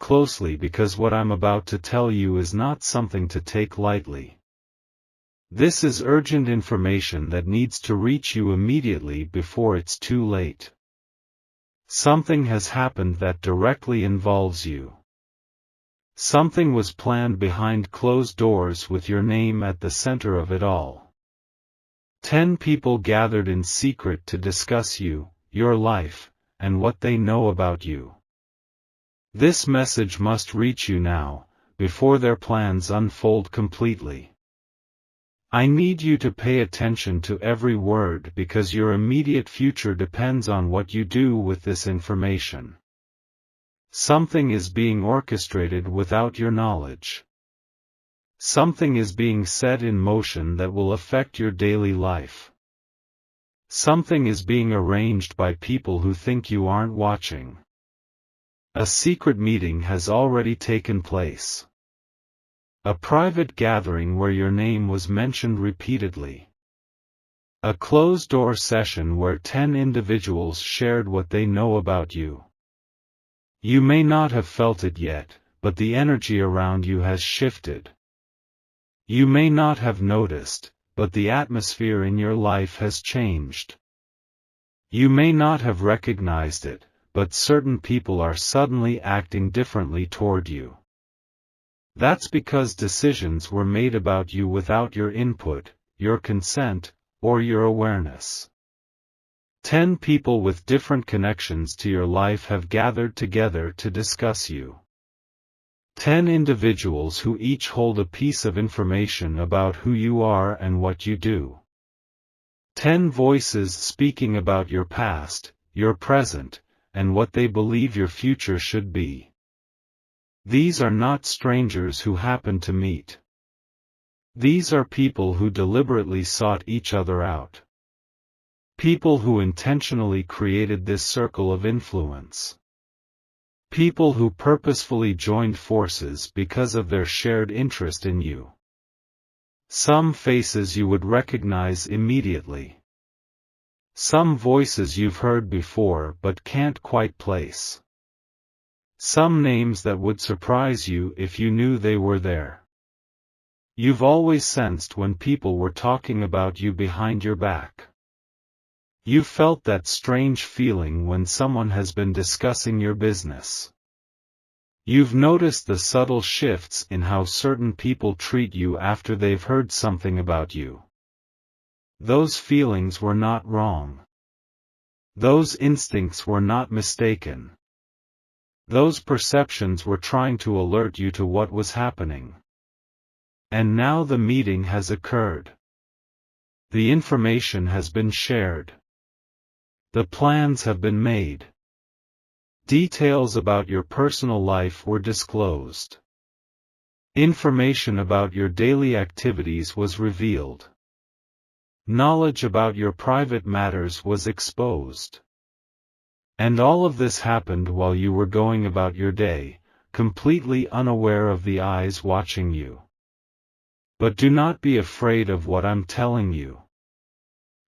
closely because what I'm about to tell you is not something to take lightly. This is urgent information that needs to reach you immediately before it's too late. Something has happened that directly involves you. Something was planned behind closed doors with your name at the center of it all. 10 people gathered in secret to discuss you, your life, and what they know about you. This message must reach you now, before their plans unfold completely. I need you to pay attention to every word because your immediate future depends on what you do with this information. Something is being orchestrated without your knowledge. Something is being set in motion that will affect your daily life. Something is being arranged by people who think you aren't watching. A secret meeting has already taken place. A private gathering where your name was mentioned repeatedly. A closed-door session where 10 individuals shared what they know about you. You may not have felt it yet, but the energy around you has shifted. You may not have noticed, but the atmosphere in your life has changed. You may not have recognized it, but certain people are suddenly acting differently toward you. That's because decisions were made about you without your input, your consent, or your awareness. 10 people with different connections to your life have gathered together to discuss you. 10 individuals who each hold a piece of information about who you are and what you do. 10 voices speaking about your past, your present, and what they believe your future should be. These are not strangers who happen to meet. These are people who deliberately sought each other out. People who intentionally created this circle of influence. People who purposefully joined forces because of their shared interest in you. Some faces you would recognize immediately. Some voices you've heard before but can't quite place. Some names that would surprise you if you knew they were there. You've always sensed when people were talking about you behind your back. You felt that strange feeling when someone has been discussing your business. You've noticed the subtle shifts in how certain people treat you after they've heard something about you. Those feelings were not wrong. Those instincts were not mistaken. Those perceptions were trying to alert you to what was happening. And now the meeting has occurred. The information has been shared. The plans have been made. Details about your personal life were disclosed. Information about your daily activities was revealed. Knowledge about your private matters was exposed. And all of this happened while you were going about your day, completely unaware of the eyes watching you. But do not be afraid of what I'm telling you.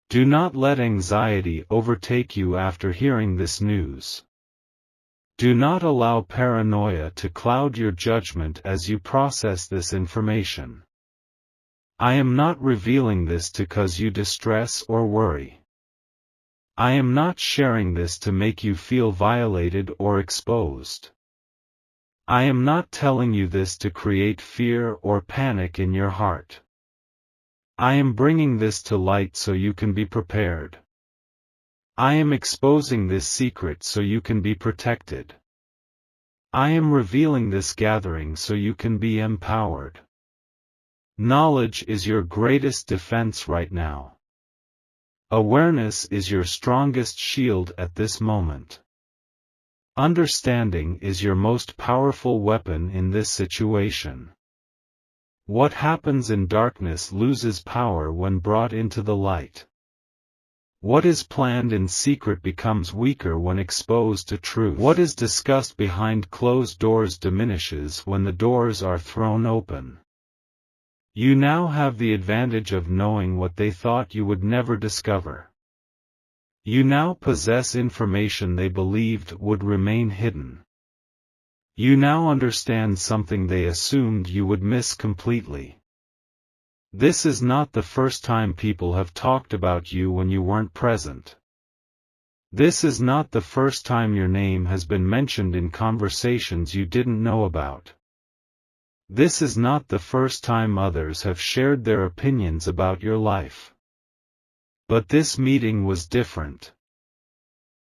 Do not let anxiety overtake you after hearing this news. Do not allow paranoia to cloud your judgment as you process this information. I am not revealing this to cause you distress or worry. I am not sharing this to make you feel violated or exposed. I am not telling you this to create fear or panic in your heart. I am bringing this to light so you can be prepared. I am exposing this secret so you can be protected. I am revealing this gathering so you can be empowered. Knowledge is your greatest defense right now. Awareness is your strongest shield at this moment. Understanding is your most powerful weapon in this situation. What happens in darkness loses power when brought into the light. What is planned in secret becomes weaker when exposed to truth. What is discussed behind closed doors diminishes when the doors are thrown open. You now have the advantage of knowing what they thought you would never discover. You now possess information they believed would remain hidden. You now understand something they assumed you would miss completely. This is not the first time people have talked about you when you weren't present. This is not the first time your name has been mentioned in conversations you didn't know about. This is not the first time others have shared their opinions about your life. But this meeting was different.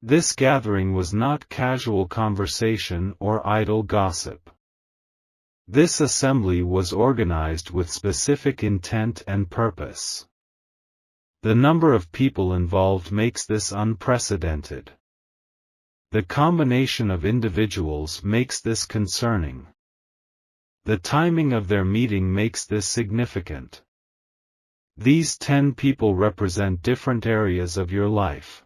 This gathering was not casual conversation or idle gossip. This assembly was organized with specific intent and purpose. The number of people involved makes this unprecedented. The combination of individuals makes this concerning. The timing of their meeting makes this significant. These 10 people represent different areas of your life.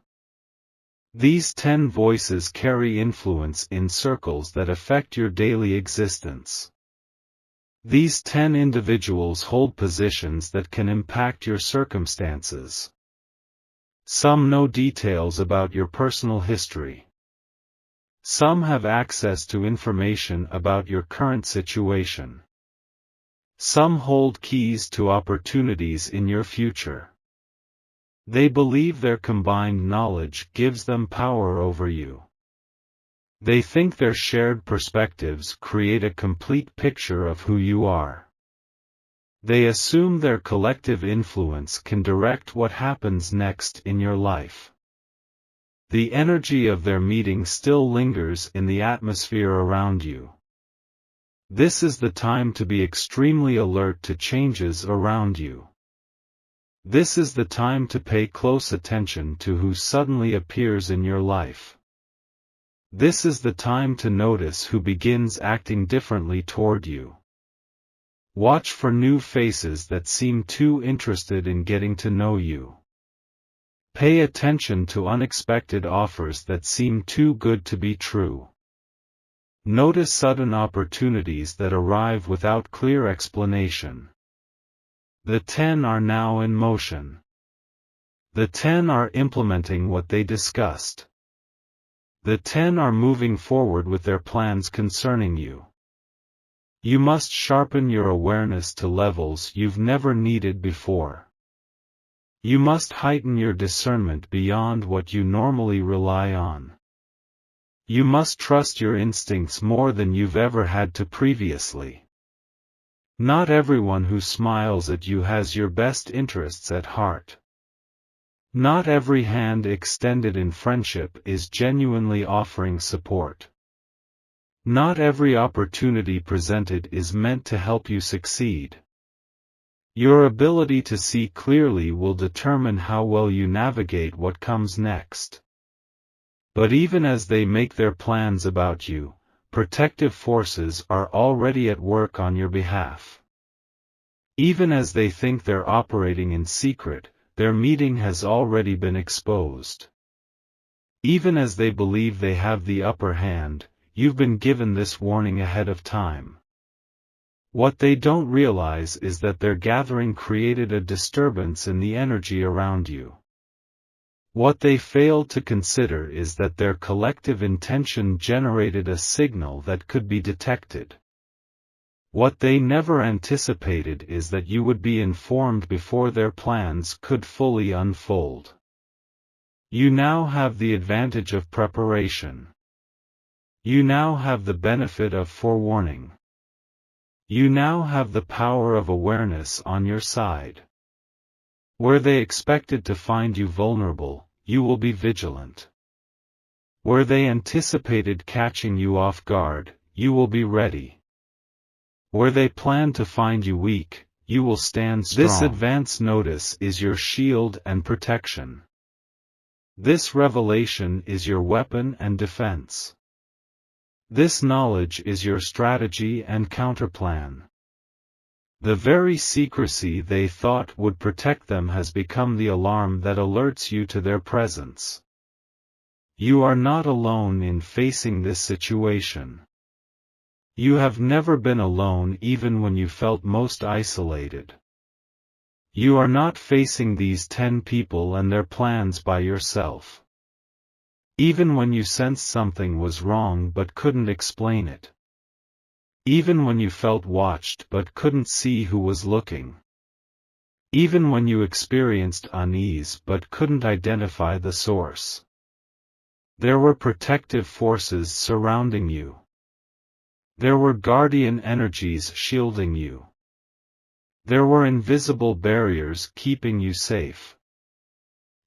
These 10 voices carry influence in circles that affect your daily existence. These 10 individuals hold positions that can impact your circumstances. Some know details about your personal history. Some have access to information about your current situation. Some hold keys to opportunities in your future. They believe their combined knowledge gives them power over you. They think their shared perspectives create a complete picture of who you are. They assume their collective influence can direct what happens next in your life. The energy of their meeting still lingers in the atmosphere around you. This is the time to be extremely alert to changes around you. This is the time to pay close attention to who suddenly appears in your life. This is the time to notice who begins acting differently toward you. Watch for new faces that seem too interested in getting to know you. Pay attention to unexpected offers that seem too good to be true. Notice sudden opportunities that arrive without clear explanation. The 10 are now in motion. The 10 are implementing what they discussed. The 10 are moving forward with their plans concerning you. You must sharpen your awareness to levels you've never needed before. You must heighten your discernment beyond what you normally rely on. You must trust your instincts more than you've ever had to previously. Not everyone who smiles at you has your best interests at heart. Not every hand extended in friendship is genuinely offering support. Not every opportunity presented is meant to help you succeed. Your ability to see clearly will determine how well you navigate what comes next. But even as they make their plans about you, protective forces are already at work on your behalf. Even as they think they're operating in secret, their meeting has already been exposed. Even as they believe they have the upper hand, you've been given this warning ahead of time. What they don't realize is that their gathering created a disturbance in the energy around you. What they fail to consider is that their collective intention generated a signal that could be detected. What they never anticipated is that you would be informed before their plans could fully unfold. You now have the advantage of preparation. You now have the benefit of forewarning. You now have the power of awareness on your side. Where they expected to find you vulnerable, you will be vigilant. Where they anticipated catching you off guard, you will be ready. Where they planned to find you weak, you will stand strong. This advance notice is your shield and protection. This revelation is your weapon and defense. This knowledge is your strategy and counterplan. The very secrecy they thought would protect them has become the alarm that alerts you to their presence. You are not alone in facing this situation. You have never been alone even when you felt most isolated. You are not facing these 10 people and their plans by yourself. Even when you sensed something was wrong but couldn't explain it. Even when you felt watched but couldn't see who was looking. Even when you experienced unease but couldn't identify the source. There were protective forces surrounding you. There were guardian energies shielding you. There were invisible barriers keeping you safe.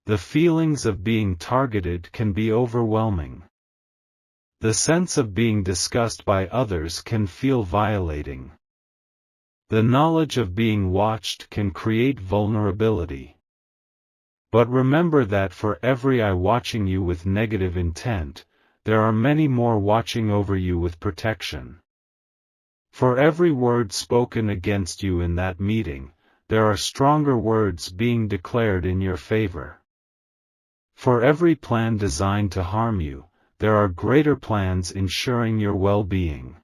The feelings of being targeted can be overwhelming. The sense of being discussed by others can feel violating. The knowledge of being watched can create vulnerability. But remember that for every eye watching you with negative intent, there are many more watching over you with protection. For every word spoken against you in that meeting, there are stronger words being declared in your favor. For every plan designed to harm you, there are greater plans ensuring your well-being.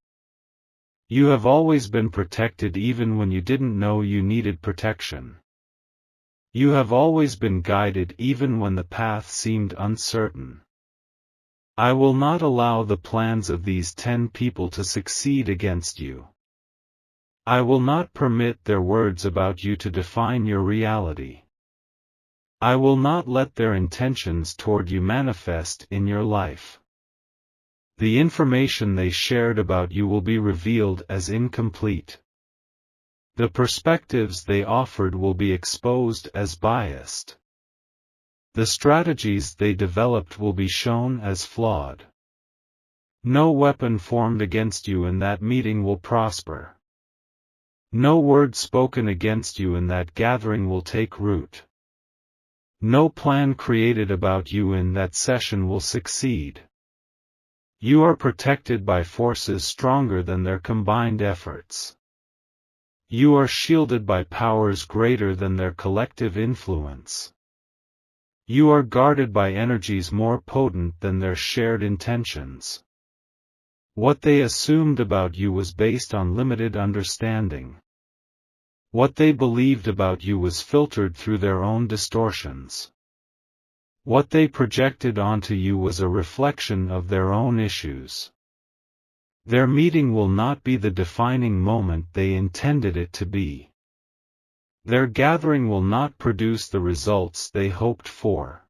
You have always been protected even when you didn't know you needed protection. You have always been guided even when the path seemed uncertain. I will not allow the plans of these 10 people to succeed against you. I will not permit their words about you to define your reality. I will not let their intentions toward you manifest in your life. The information they shared about you will be revealed as incomplete. The perspectives they offered will be exposed as biased. The strategies they developed will be shown as flawed. No weapon formed against you in that meeting will prosper. No word spoken against you in that gathering will take root. No plan created about you in that session will succeed. You are protected by forces stronger than their combined efforts. You are shielded by powers greater than their collective influence. You are guarded by energies more potent than their shared intentions. What they assumed about you was based on limited understanding. What they believed about you was filtered through their own distortions. What they projected onto you was a reflection of their own issues. Their meeting will not be the defining moment they intended it to be. Their gathering will not produce the results they hoped for.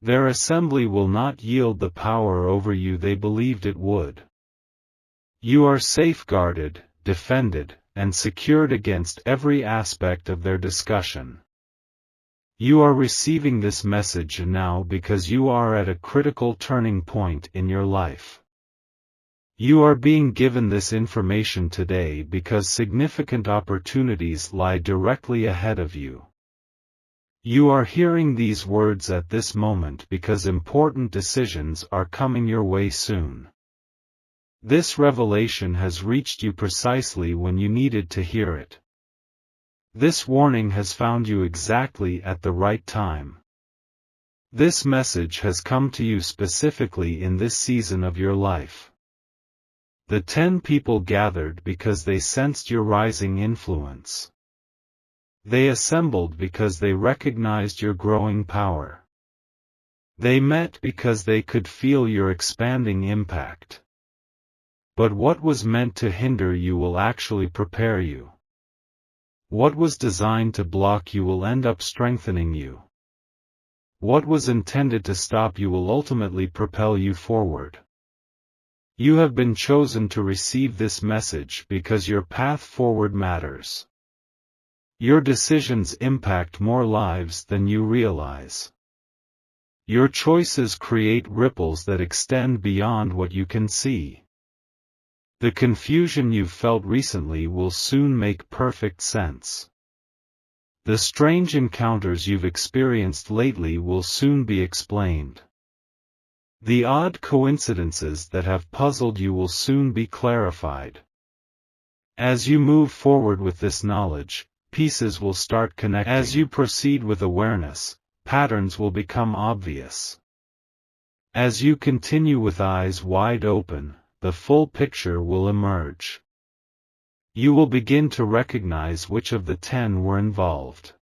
Their assembly will not yield the power over you they believed it would. You are safeguarded, defended, and secured against every aspect of their discussion. You are receiving this message now because you are at a critical turning point in your life. You are being given this information today because significant opportunities lie directly ahead of you. You are hearing these words at this moment because important decisions are coming your way soon. This revelation has reached you precisely when you needed to hear it. This warning has found you exactly at the right time. This message has come to you specifically in this season of your life. The 10 people gathered because they sensed your rising influence. They assembled because they recognized your growing power. They met because they could feel your expanding impact. But what was meant to hinder you will actually prepare you. What was designed to block you will end up strengthening you. What was intended to stop you will ultimately propel you forward. You have been chosen to receive this message because your path forward matters. Your decisions impact more lives than you realize. Your choices create ripples that extend beyond what you can see. The confusion you've felt recently will soon make perfect sense. The strange encounters you've experienced lately will soon be explained. The odd coincidences that have puzzled you will soon be clarified. As you move forward with this knowledge, pieces will start connecting. As you proceed with awareness, patterns will become obvious. As you continue with eyes wide open, the full picture will emerge. You will begin to recognize which of the 10 were involved.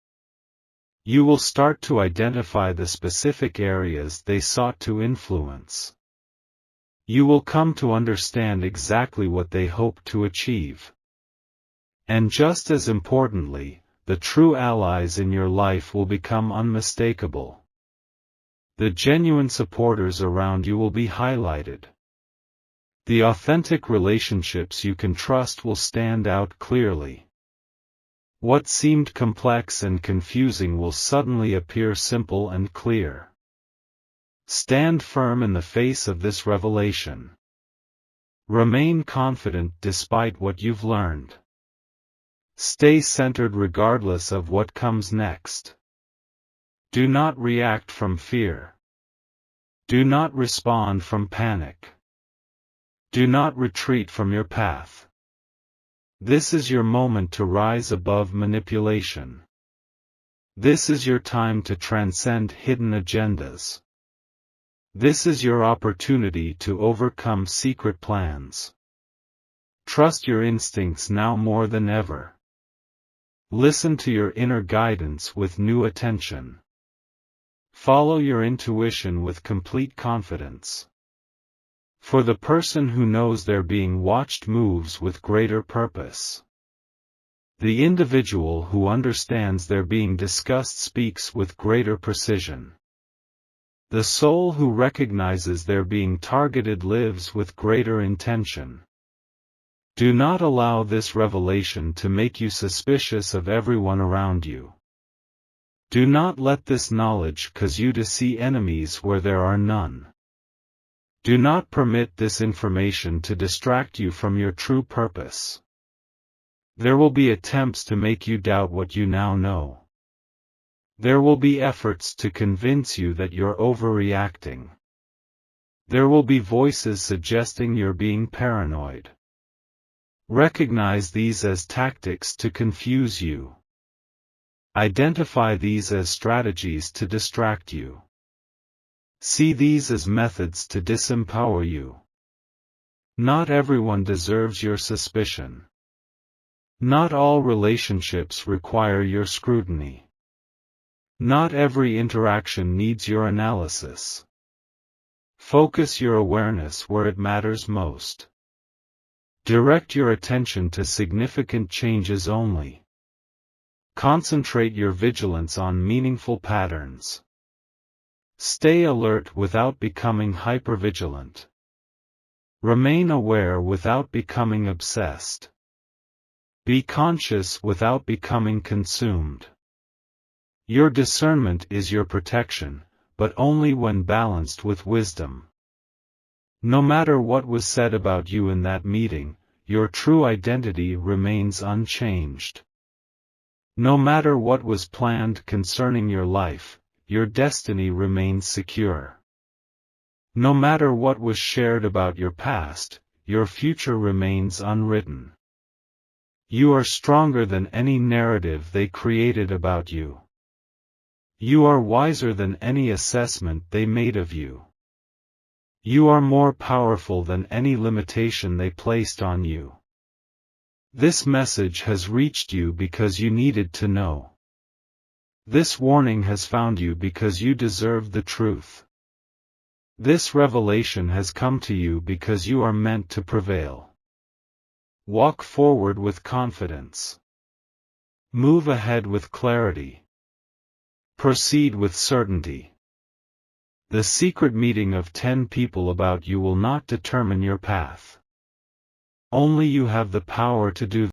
You will start to identify the specific areas they sought to influence. You will come to understand exactly what they hope to achieve. And just as importantly, the true allies in your life will become unmistakable. The genuine supporters around you will be highlighted. The authentic relationships you can trust will stand out clearly. What seemed complex and confusing will suddenly appear simple and clear. Stand firm in the face of this revelation. Remain confident despite what you've learned. Stay centered regardless of what comes next. Do not react from fear. Do not respond from panic. Do not retreat from your path. This is your moment to rise above manipulation. This is your time to transcend hidden agendas. This is your opportunity to overcome secret plans. Trust your instincts now more than ever. Listen to your inner guidance with new attention. Follow your intuition with complete confidence. For the person who knows they're being watched moves with greater purpose. The individual who understands they're being discussed speaks with greater precision. The soul who recognizes they're being targeted lives with greater intention. Do not allow this revelation to make you suspicious of everyone around you. Do not let this knowledge cause you to see enemies where there are none. Do not permit this information to distract you from your true purpose. There will be attempts to make you doubt what you now know. There will be efforts to convince you that you're overreacting. There will be voices suggesting you're being paranoid. Recognize these as tactics to confuse you. Identify these as strategies to distract you. See these as methods to disempower you. Not everyone deserves your suspicion. Not all relationships require your scrutiny. Not every interaction needs your analysis. Focus your awareness where it matters most. Direct your attention to significant changes only. Concentrate your vigilance on meaningful patterns. Stay alert without becoming hypervigilant. Remain aware without becoming obsessed. Be conscious without becoming consumed. Your discernment is your protection, but only when balanced with wisdom. No matter what was said about you in that meeting, your true identity remains unchanged. No matter what was planned concerning your life, your destiny remains secure. No matter what was shared about your past, your future remains unwritten. You are stronger than any narrative they created about you. You are wiser than any assessment they made of you. You are more powerful than any limitation they placed on you. This message has reached you because you needed to know. This warning has found you because you deserve the truth. This revelation has come to you because you are meant to prevail. Walk forward with confidence. Move ahead with clarity. Proceed with certainty. The secret meeting of 10 people about you will not determine your path. Only you have the power to do